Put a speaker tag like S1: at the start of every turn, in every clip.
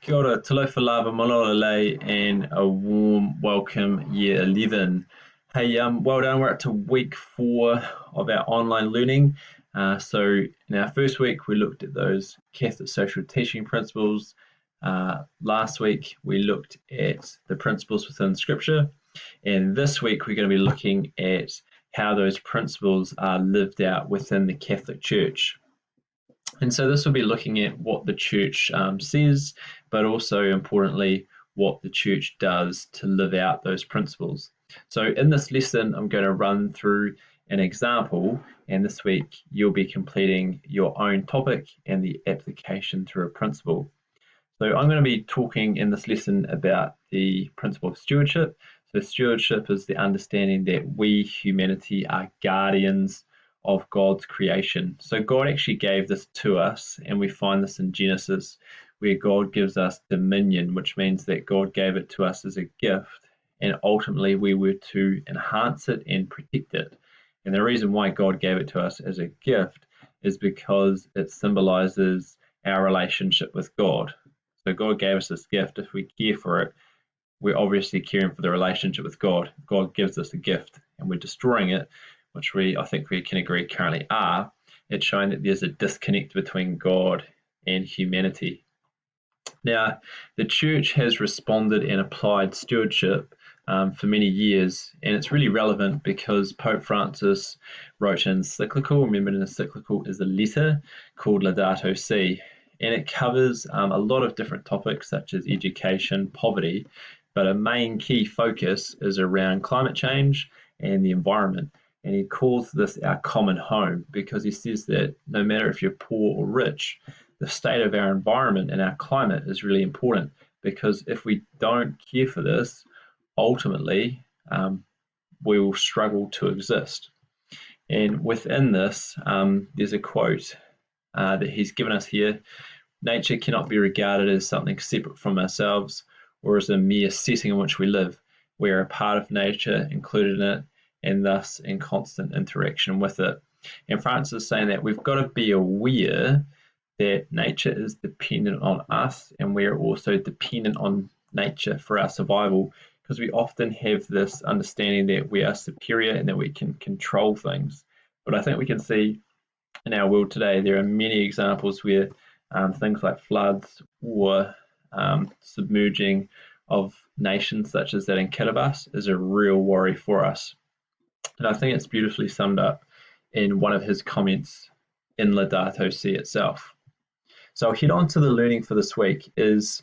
S1: Kia ora, talofa lava, malola lei, and a warm welcome, year 11. Hey, well done. We're up to week 4 of our online learning. So in our first week, we looked at those Catholic social teaching principles. Last week, we looked at the principles within Scripture. And this week, we're going to be looking at how those principles are lived out within the Catholic Church. And so this will be looking at what the church says, but also importantly, what the church does to live out those principles. So in this lesson, I'm going to run through an example, and this week you'll be completing your own topic and the application through a principle. So I'm going to be talking in this lesson about the principle of stewardship. So stewardship is the understanding that we, humanity, are guardians of God's creation. So God actually gave this to us, and we find this in Genesis, where God gives us dominion, which means that God gave it to us as a gift, and ultimately we were to enhance it and protect it. And the reason why God gave it to us as a gift is because it symbolizes our relationship with God. So God gave us this gift. If we care for it, we're obviously caring for the relationship with God. God gives us a gift and we're destroying it, which I think we can agree currently are. It's showing that there's a disconnect between God and humanity. Now, the church has responded and applied stewardship for many years, and it's really relevant because Pope Francis wrote an encyclical. Remember, an encyclical is a letter called Laudato Si', and it covers a lot of different topics such as education, poverty, but a main key focus is around climate change and the environment. And he calls this our common home because he says that no matter if you're poor or rich, the state of our environment and our climate is really important, because if we don't care for this, ultimately we will struggle to exist. And within this, there's a quote that he's given us here. Nature cannot be regarded as something separate from ourselves or as a mere setting in which we live. We are a part of nature, included in it, and thus in constant interaction with it. And Francis is saying that we've got to be aware that nature is dependent on us, and we are also dependent on nature for our survival, because we often have this understanding that we are superior and that we can control things. But I think we can see in our world today, there are many examples where things like floods or submerging of nations such as that in Kiribati is a real worry for us. And I think it's beautifully summed up in one of his comments in Laudato Si' itself. So I'll head on to the learning for this week. Is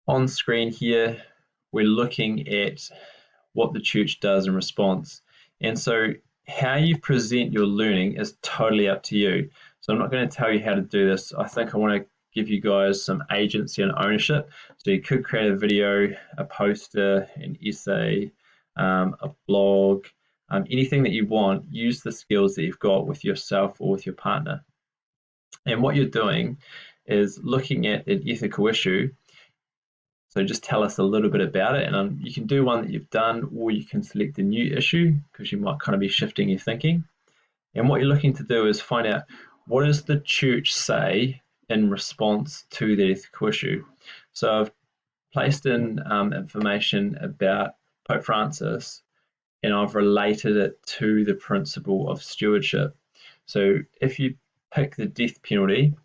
S1: on screen here, we're looking at what the church does in response. And so how you present your learning is totally up to you. So I'm not going to tell you how to do this. I think I want to give you guys some agency and ownership. So you could create a video, a poster, an essay, a blog, anything that you want. Use the skills that you've got with yourself or with your partner. And what you're doing is looking at an ethical issue. So just tell us a little bit about it, and you can do one that you've done, or you can select a new issue because you might kind of be shifting your thinking. And what you're looking to do is find out, what does the church say in response to the ethical issue? So I've placed in information about Pope Francis, and I've related it to the principle of stewardship. So if you pick the death penalty,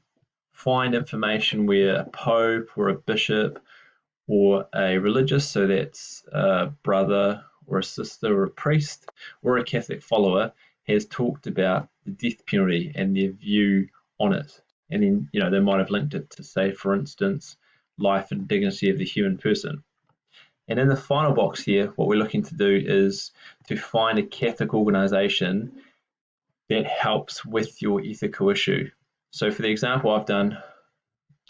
S1: find information where a pope or a bishop or a religious, so that's a brother or a sister or a priest or a Catholic follower, has talked about the death penalty and their view on it. And then, they might have linked it to, say, for instance, life and dignity of the human person. And in the final box here, what we're looking to do is to find a Catholic organization that helps with your ethical issue. So for the example I've done,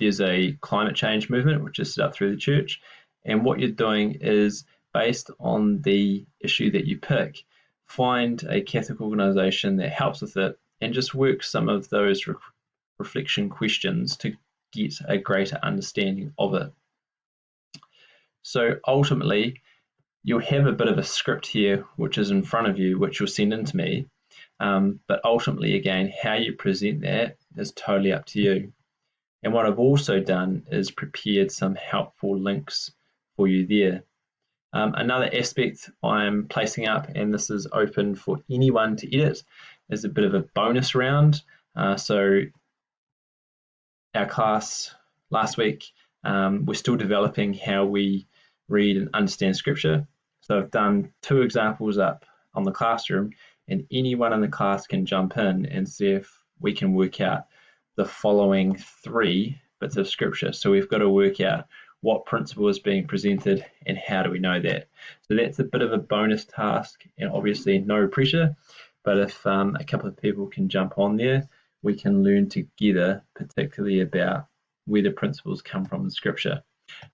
S1: there's a climate change movement which is set up through the church, and what you're doing is, based on the issue that you pick, find a Catholic organization that helps with it and just work some of those reflection questions to get a greater understanding of it. So ultimately, you'll have a bit of a script here which is in front of you, which you'll send in to me, but ultimately, again, how you present that is totally up to you. And what I've also done is prepared some helpful links for you there. Another aspect I'm placing up, and this is open for anyone to edit, is a bit of a bonus round. So our class last week, we're still developing how we read and understand scripture. So I've done 2 examples up on the classroom, and anyone in the class can jump in and see if we can work out the following 3 bits of scripture. So we've got to work out what principle is being presented and how do we know that. So that's a bit of a bonus task, and obviously no pressure, but if a couple of people can jump on there, we can learn together, particularly about where the principles come from in scripture.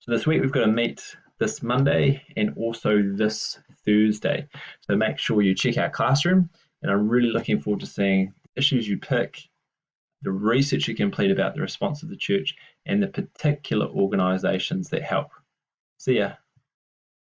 S1: So this week we've got to meet this Monday and also this Thursday. So make sure you check out Classroom, and I'm really looking forward to seeing the issues you pick, the research you complete about the response of the church, and the particular organisations that help. See ya.